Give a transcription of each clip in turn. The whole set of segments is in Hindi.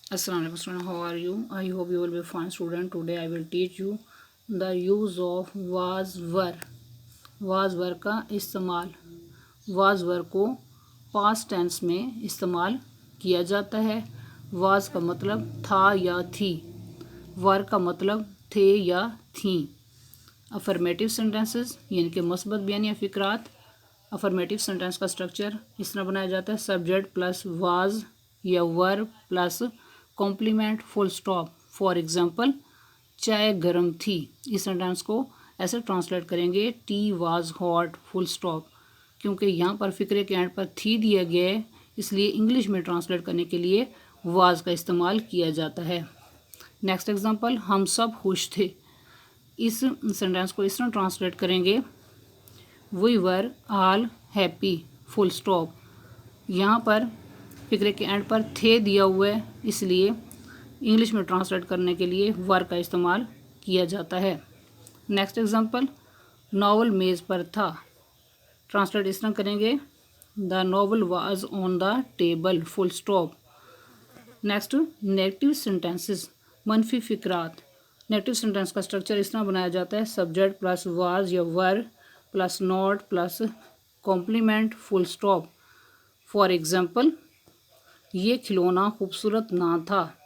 Assalamu alaikum student, how are you? I hope you will be fine student. Today I will teach you the use of was were. was were का इस्तेमाल। was were को past tense में इस्तेमाल किया जाता है। was का मतलब था या थी, were का मतलब थे या थीं। अफर्मेटिव सेंटेंसेस यानी कि मस्बत बयान या फ़िक्रात। अफर्मेटिव सेंटेंस का स्ट्रक्चर इस तरह बनाया जाता है, सब्जेक्ट प्लस वाज या verb plus complement full stop. For example, चाय गर्म थी। इस सेंटेंस को ऐसे ट्रांसलेट करेंगे, tea was hot full stop. क्योंकि यहाँ पर फ़िक्रे के एंड पर थी दिया गया है, इसलिए इंग्लिश में ट्रांसलेट करने के लिए वाज का इस्तेमाल किया जाता है। नेक्स्ट एग्जांपल, हम सब खुश थे। इस सेंटेंस को इस तरह ट्रांसलेट करेंगे, we were all happy full stop. यहाँ पर फिक्रे के एंड पर थे दिया हुआ है, इसलिए इंग्लिश में ट्रांसलेट करने के लिए वर का इस्तेमाल किया जाता है। नेक्स्ट एग्जांपल, नॉवल मेज़ पर था। ट्रांसलेट इस तरह करेंगे, the novel was on the table full stop. Next, negative sentences, मनफी फिक्रात। नेगेटिव सेंटेंस का स्ट्रक्चर इस तरह बनाया जाता है, सब्जेक्ट प्लस वाज या were plus not plus complement full stop. For example, ये खिलौना खूबसूरत ना था।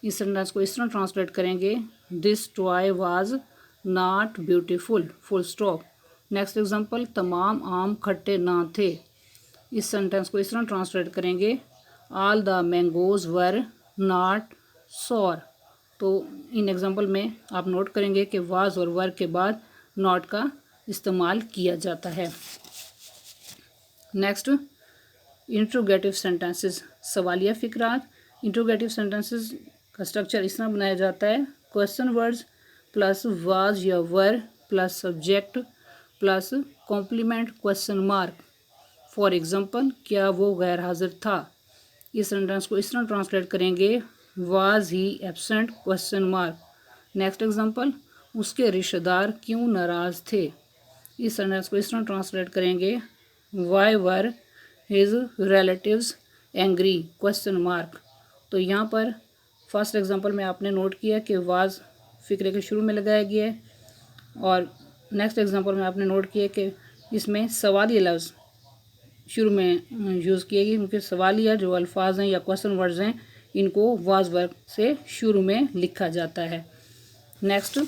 इस सेंटेंस को इस तरह ट्रांसलेट करेंगे, this toy was not beautiful full stop. Next example, तमाम आम खट्टे ना थे। इस सेंटेंस को इस तरह ट्रांसलेट करेंगे, all the mangoes were not sour. तो इन एग्जाम्पल में आप नोट करेंगे कि वाज और वर के बाद नॉट का इस्तेमाल किया जाता है। नेक्स्ट, इंट्रोगेटिव सेंटेंसेस, सवालिया फ़िक्रात। इंट्रोगेटिव सेंटेंसेस का स्ट्रक्चर इस तरह बनाया जाता है, क्वेश्चन वर्ड्स प्लस वाज या were plus subject plus complement question mark. For example, क्या वो गैर हाजिर था। इस सेंटेंस को इस तरह ट्रांसलेट करेंगे, was he absent question mark. Next example, उसके रिश्तेदार क्यों नाराज़ थे। इस सेंटेंस को इस तरह ट्रांसलेट करेंगे, why were his relatives angry question mark. तो यहाँ पर फर्स्ट एग्जांपल में आपने नोट किया कि वाज फिक्रे के शुरू में लगाया गया है, और नेक्स्ट एग्जांपल में आपने नोट किया कि इसमें सवालिया लफ्ज़ शुरू में यूज़ किए गए, क्योंकि सवालिया जो अल्फाज हैं या क्वेश्चन वर्ड्स हैं, इनको वाज वर्ब से शुरू में लिखा जाता है। Next,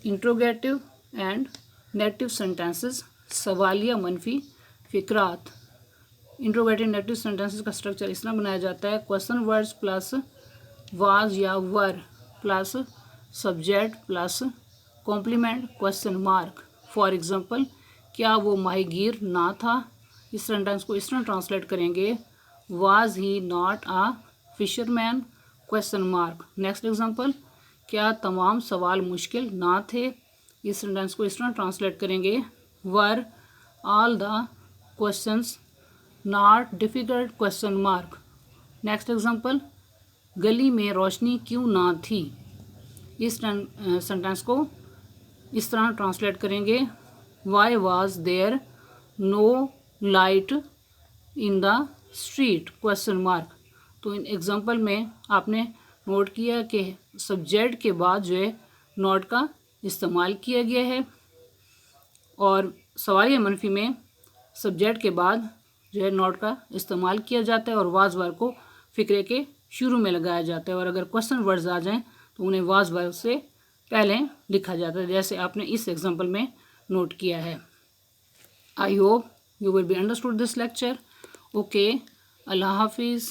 interrogative and negative sentences, सवालिया मनफी फ़िक्रात। इंट्रोगेटिव नेगेटिव सेंटेंसेस का स्ट्रक्चर इस तरह बनाया जाता है, क्वेश्चन वर्ड्स प्लस वाज या were plus subject plus complement question mark. For example, क्या वो माहीगीर ना था। इस सेंटेंस को इस तरह ट्रांसलेट करेंगे, was he not a fisherman question mark. Next example, क्या तमाम सवाल मुश्किल ना थे। इस सेंटेंस को इस तरह ट्रांसलेट करेंगे, were all the questions not difficult question mark. Next example, गली में रोशनी क्यों ना थी। इस सेंटेंस को इस तरह ट्रांसलेट करेंगे, why was there no light in the street question mark. तो इन एग्जांपल में आपने नोट किया कि सब्जेक्ट के बाद जो है नॉट का इस्तेमाल किया गया है, और सवालिया मनफी में सब्जेक्ट के बाद जो है नॉट का इस्तेमाल किया जाता है और वाज वर्ब को फ़िक्रे के शुरू में लगाया जाता है, और अगर क्वेश्चन वर्ड्स आ जाएं तो उन्हें वाज वर्ब से पहले लिखा जाता है, जैसे आपने इस एग्जांपल में नोट किया है। I hope you will be understood this lecture. Okay, Allah Hafiz.